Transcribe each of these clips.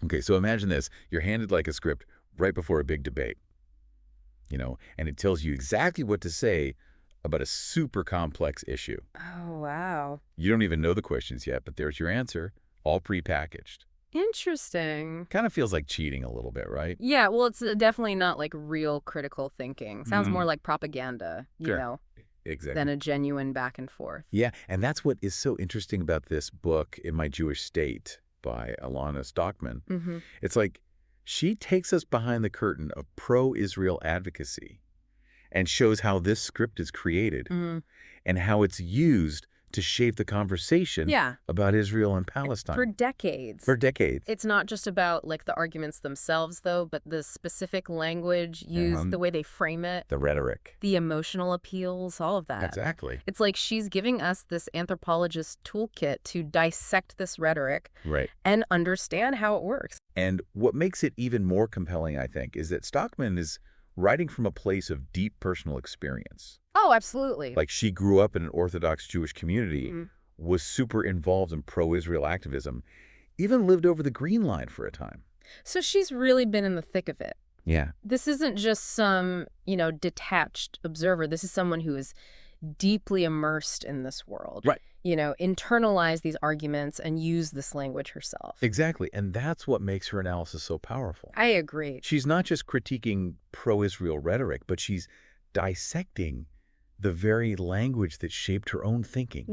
Okay, so imagine this. You're handed like a script right before a big debate, and it tells you exactly what to say about a super complex issue. Oh, wow. You don't even know the questions yet, but there's your answer, all prepackaged. Interesting. Kind of feels like cheating a little bit, right? Yeah, well, it's definitely not like real critical thinking. Sounds more like propaganda, Sure. Exactly. than a genuine back and forth. Yeah, and that's what is so interesting about this book, In My Jewish State, by Elana Sztokman. Mm-hmm. It's like she takes us behind the curtain of pro-Israel advocacy and shows how this script is created and how it's used to shape the conversation about Israel and Palestine. For decades. For decades. It's not just about like the arguments themselves, though, but the specific language used, the way they frame it. The rhetoric. The emotional appeals, all of that. Exactly. It's like she's giving us this anthropologist toolkit to dissect this rhetoric and understand how it works. And what makes it even more compelling, I think, is that Sztokman is writing from a place of deep personal experience. Oh, absolutely. Like she grew up in an Orthodox Jewish community, was super involved in pro-Israel activism, even lived over the Green Line for a time. So she's really been in the thick of it. Yeah. This isn't just some, detached observer. This is someone who is deeply immersed in this world. Right. Internalize these arguments and use this language herself. Exactly. And that's what makes her analysis so powerful. I agree. She's not just critiquing pro-Israel rhetoric, but she's dissecting the very language that shaped her own thinking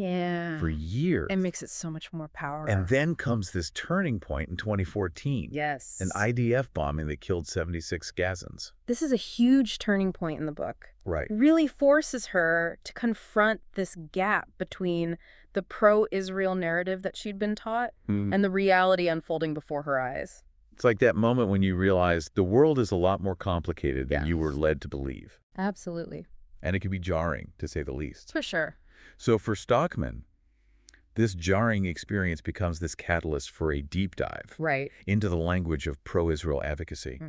for years. It makes it so much more powerful. And then comes this turning point in 2014. Yes. An IDF bombing that killed 76 Gazans. This is a huge turning point in the book. Right. Really forces her to confront this gap between the pro-Israel narrative that she'd been taught and the reality unfolding before her eyes. It's like that moment when you realize the world is a lot more complicated than you were led to believe. Absolutely. And it can be jarring, to say the least. For sure. So for Sztokman, this jarring experience becomes this catalyst for a deep dive into the language of pro-Israel advocacy.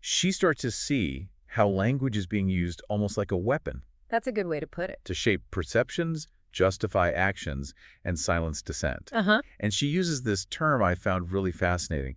She starts to see how language is being used almost like a weapon. That's a good way to put it. To shape perceptions, justify actions, and silence dissent. And she uses this term I found really fascinating,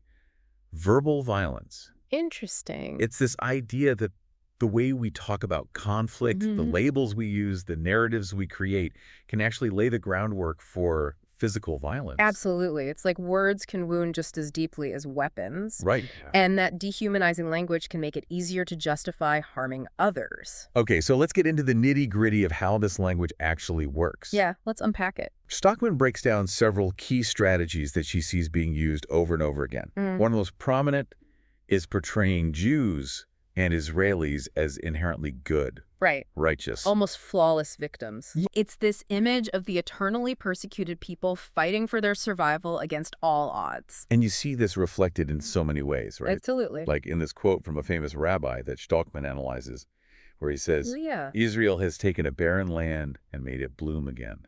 verbal violence. Interesting. It's this idea that the way we talk about conflict, the labels we use, the narratives we create can actually lay the groundwork for physical violence. Absolutely. It's like words can wound just as deeply as weapons. Right. And that dehumanizing language can make it easier to justify harming others. Okay, so let's get into the nitty-gritty of how this language actually works. Yeah, let's unpack it. Sztokman breaks down several key strategies that she sees being used over and over again. One of the most prominent is portraying Jews and Israelis as inherently good, righteous, almost flawless victims. It's this image of the eternally persecuted people fighting for their survival against all odds. And you see this reflected in so many ways, right? Absolutely. Like in this quote from a famous rabbi that Sztokman analyzes, where he says, Israel has taken a barren land and made it bloom again.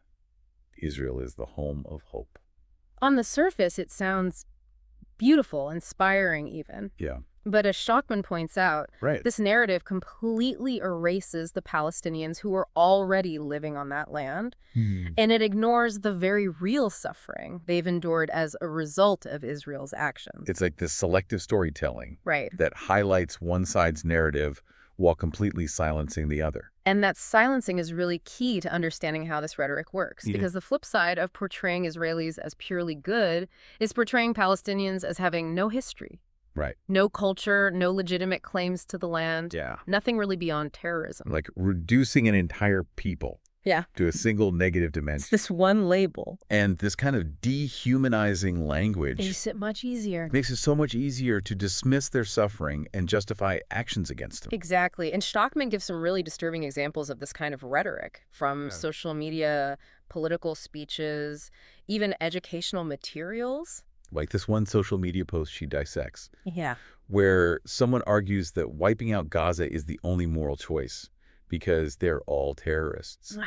Israel is the home of hope. On the surface, it sounds beautiful, inspiring even. Yeah. But as Sztokman points out, right, this narrative completely erases the Palestinians who were already living on that land, and it ignores the very real suffering they've endured as a result of Israel's actions. It's like this selective storytelling right, that highlights one side's narrative while completely silencing the other. And that silencing is really key to understanding how this rhetoric works, because the flip side of portraying Israelis as purely good is portraying Palestinians as having no history. Right. No culture, no legitimate claims to the land. Yeah. Nothing really beyond terrorism. Like reducing an entire people to a single negative dimension. It's this one label. And this kind of dehumanizing language makes it much easier. Makes it so much easier to dismiss their suffering and justify actions against them. Exactly. And Sztokman gives some really disturbing examples of this kind of rhetoric from social media, political speeches, even educational materials. Like this one social media post she dissects. Yeah. Where someone argues that wiping out Gaza is the only moral choice because they're all terrorists. Wow.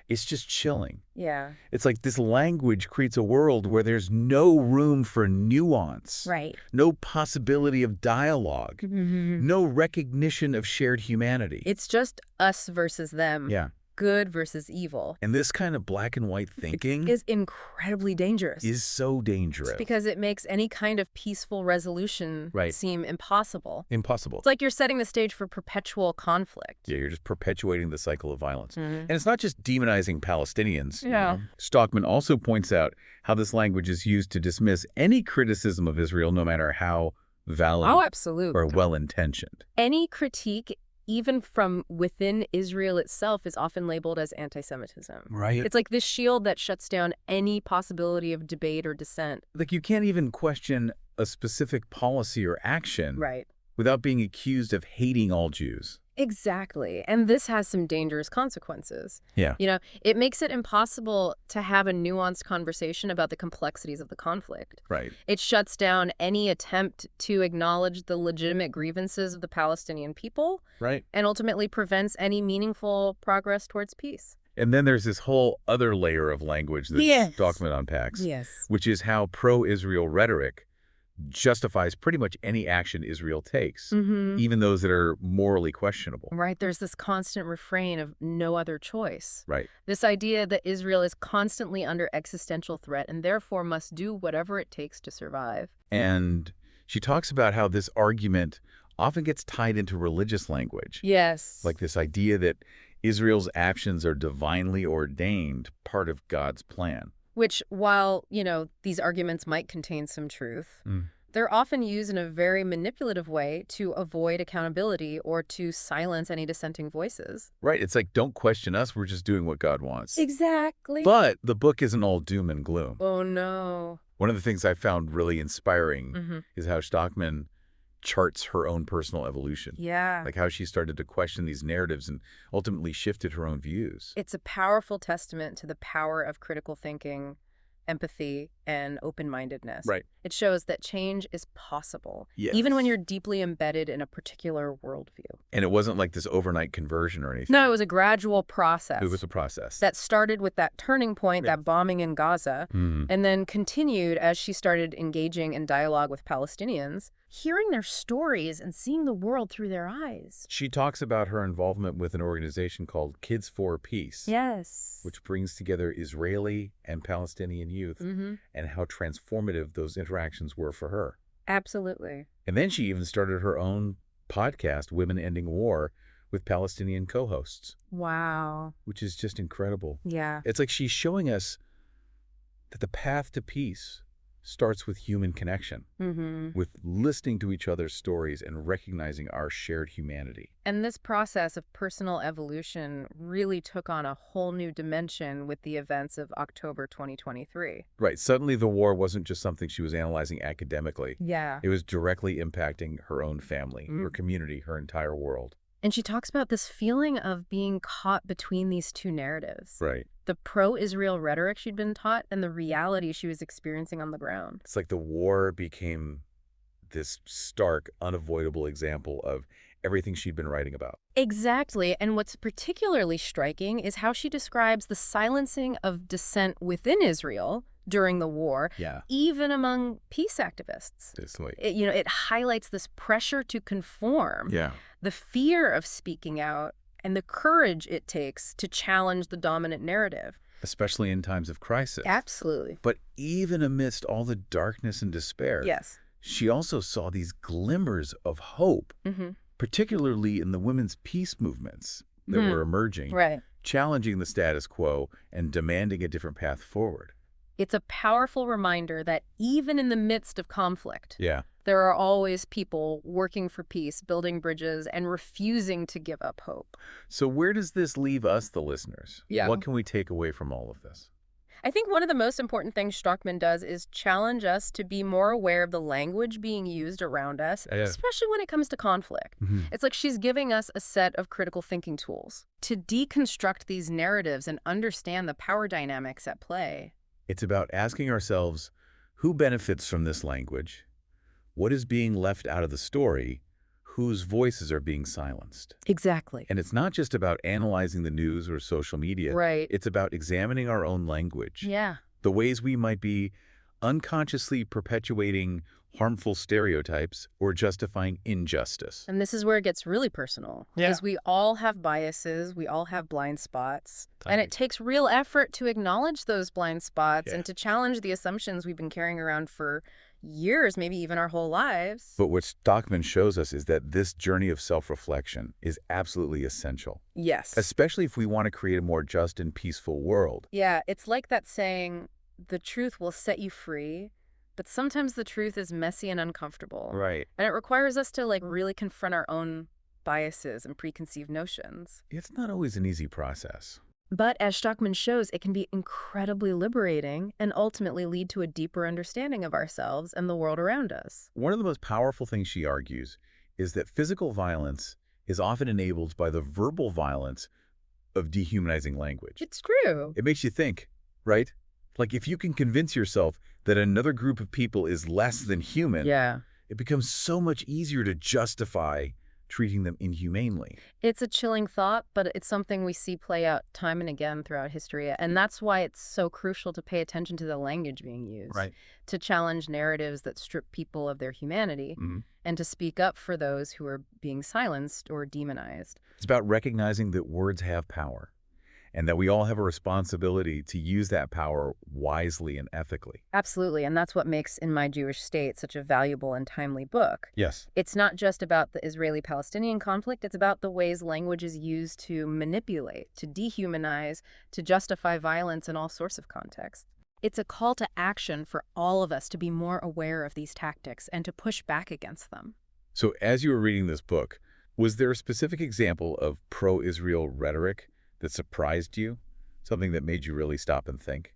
It's just chilling. Yeah. It's like this language creates a world where there's no room for nuance. Right. No possibility of dialogue. No recognition of shared humanity. It's just us versus them. Yeah. good versus evil. And this kind of black and white thinking is incredibly dangerous. Is so dangerous. It's because it makes any kind of peaceful resolution seem impossible. Impossible. It's like you're setting the stage for perpetual conflict. Yeah, you're just perpetuating the cycle of violence. Mm-hmm. And it's not just demonizing Palestinians. Yeah. Sztokman also points out how this language is used to dismiss any criticism of Israel, no matter how valid absolutely. or well-intentioned. Any critique, even from within Israel itself, is often labeled as anti-Semitism. Right. It's like this shield that shuts down any possibility of debate or dissent. Like, you can't even question a specific policy or action without being accused of hating all Jews. Exactly. And this has some dangerous consequences. Yeah. You know, it makes it impossible to have a nuanced conversation about the complexities of the conflict. Right. It shuts down any attempt to acknowledge the legitimate grievances of the Palestinian people. Right. And ultimately prevents any meaningful progress towards peace. And then there's this whole other layer of language that Sztokman unpacks, which is how pro-Israel rhetoric justifies pretty much any action Israel takes, even those that are morally questionable. Right. There's this constant refrain of no other choice. Right. This idea that Israel is constantly under existential threat and therefore must do whatever it takes to survive. And she talks about how this argument often gets tied into religious language. Yes. Like this idea that Israel's actions are divinely ordained, part of God's plan. Which, while, you know, these arguments might contain some truth, they're often used in a very manipulative way to avoid accountability or to silence any dissenting voices. Right. It's like, don't question us. We're just doing what God wants. Exactly. But the book isn't all doom and gloom. Oh, no. One of the things I found really inspiring is how Sztokman charts her own personal evolution. Yeah. Like how she started to question these narratives and ultimately shifted her own views. It's a powerful testament to the power of critical thinking, empathy, and open-mindedness. Right. It shows that change is possible, Yes. even when you're deeply embedded in a particular worldview. And it wasn't like this overnight conversion or anything. No, it was a gradual process. It was a process. That started with that turning point, that bombing in Gaza, and then continued as she started engaging in dialogue with Palestinians, hearing their stories and seeing the world through their eyes. She talks about her involvement with an organization called Kids for Peace. Yes. Which brings together Israeli and Palestinian youth and how transformative those interactions were for her. Absolutely. And then she even started her own podcast, Women Ending War, with Palestinian co-hosts. Wow. Which is just incredible. Yeah. It's like she's showing us that the path to peace starts with human connection, with listening to each other's stories and recognizing our shared humanity. And this process of personal evolution really took on a whole new dimension with the events of October 2023. Right. Suddenly the war wasn't just something she was analyzing academically. Yeah. It was directly impacting her own family, her community, her entire world. And she talks about this feeling of being caught between these two narratives. Right. The pro-Israel rhetoric she'd been taught and the reality she was experiencing on the ground. It's like the war became this stark, unavoidable example of everything she'd been writing about. Exactly. And what's particularly striking is how she describes the silencing of dissent within Israel during the war, even among peace activists. It highlights this pressure to conform, the fear of speaking out, and the courage it takes to challenge the dominant narrative. Especially in times of crisis. Absolutely. But even amidst all the darkness and despair, she also saw these glimmers of hope, particularly in the women's peace movements that were emerging, challenging the status quo and demanding a different path forward. It's a powerful reminder that even in the midst of conflict, there are always people working for peace, building bridges, and refusing to give up hope. So where does this leave us, the listeners? What can we take away from all of this? I think one of the most important things Sztokman does is challenge us to be more aware of the language being used around us, especially when it comes to conflict. It's like she's giving us a set of critical thinking tools to deconstruct these narratives and understand the power dynamics at play. It's about asking ourselves, who benefits from this language? What is being left out of the story? Whose voices are being silenced? Exactly. And it's not just about analyzing the news or social media. Right. It's about examining our own language. Yeah. The ways we might be unconsciously perpetuating harmful stereotypes or justifying injustice. And this is where it gets really personal. Yeah. Because we all have biases, we all have blind spots. And it takes real effort to acknowledge those blind spots and to challenge the assumptions we've been carrying around for years, maybe even our whole lives. But what Sztokman shows us is that this journey of self-reflection is absolutely essential. Yes. Especially if we want to create a more just and peaceful world. Yeah, it's like that saying, the truth will set you free, but sometimes the truth is messy and uncomfortable. Right. And it requires us to really confront our own biases and preconceived notions. It's not always an easy process. But as Sztokman shows, it can be incredibly liberating and ultimately lead to a deeper understanding of ourselves and the world around us. One of the most powerful things she argues is that physical violence is often enabled by the verbal violence of dehumanizing language. It's true. It makes you think, right? Like if you can convince yourself that another group of people is less than human, it becomes so much easier to justify treating them inhumanely. It's a chilling thought, but it's something we see play out time and again throughout history. And that's why it's so crucial to pay attention to the language being used, to challenge narratives that strip people of their humanity, and to speak up for those who are being silenced or demonized. It's about recognizing that words have power, and that we all have a responsibility to use that power wisely and ethically. Absolutely, and that's what makes In My Jewish State such a valuable and timely book. Yes. It's not just about the Israeli-Palestinian conflict, it's about the ways language is used to manipulate, to dehumanize, to justify violence in all sorts of contexts. It's a call to action for all of us to be more aware of these tactics and to push back against them. So as you were reading this book, was there a specific example of pro-Israel rhetoric that surprised you? Something that made you really stop and think?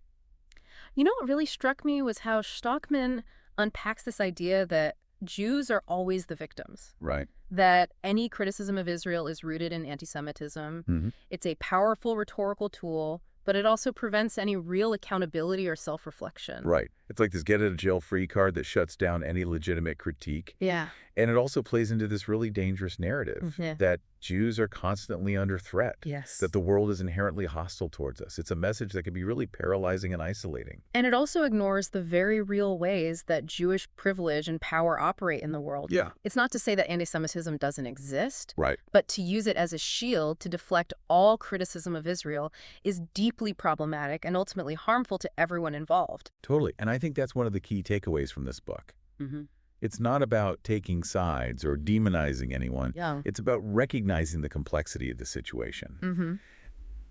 You know what really struck me was how Sztokman unpacks this idea that Jews are always the victims. Right. That any criticism of Israel is rooted in anti-Semitism. It's a powerful rhetorical tool, but it also prevents any real accountability or self-reflection. Right. It's like this get-out-of-jail-free card that shuts down any legitimate critique. Yeah. And it also plays into this really dangerous narrative that Jews are constantly under threat. Yes. That the world is inherently hostile towards us. It's a message that can be really paralyzing and isolating. And it also ignores the very real ways that Jewish privilege and power operate in the world. Yeah. It's not to say that anti-Semitism doesn't exist. Right. But to use it as a shield to deflect all criticism of Israel is deeply problematic and ultimately harmful to everyone involved. Totally. And I think that's one of the key takeaways from this book. It's not about taking sides or demonizing anyone. It's about recognizing the complexity of the situation.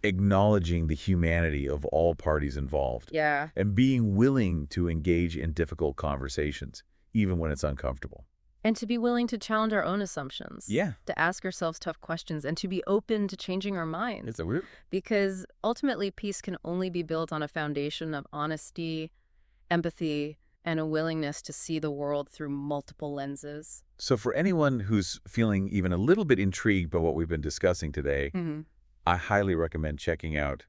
Acknowledging the humanity of all parties involved. And being willing to engage in difficult conversations, even when it's uncomfortable. And to be willing to challenge our own assumptions. To ask ourselves tough questions and to be open to changing our minds. Because ultimately, peace can only be built on a foundation of honesty, empathy, and a willingness to see the world through multiple lenses. So for anyone who's feeling even a little bit intrigued by what we've been discussing today, I highly recommend checking out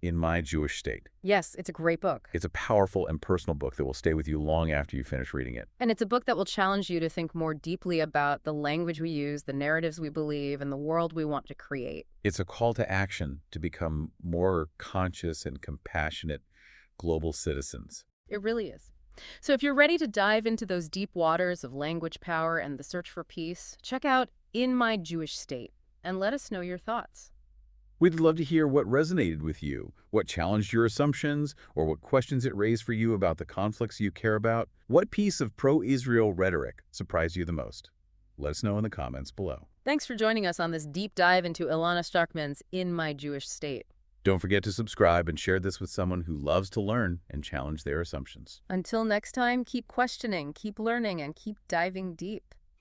In My Jewish State. Yes, it's a great book. It's a powerful and personal book that will stay with you long after you finish reading it. And it's a book that will challenge you to think more deeply about the language we use, the narratives we believe, and the world we want to create. It's a call to action to become more conscious and compassionate global citizens. It really is. So if you're ready to dive into those deep waters of language power and the search for peace, check out In My Jewish State and let us know your thoughts. We'd love to hear what resonated with you, what challenged your assumptions, or what questions it raised for you about the conflicts you care about. What piece of pro-Israel rhetoric surprised you the most? Let us know in the comments below. Thanks for joining us on this deep dive into Elana Sztokman's In My Jewish State. Don't forget to subscribe and share this with someone who loves to learn and challenge their assumptions. Until next time, keep questioning, keep learning, and keep diving deep.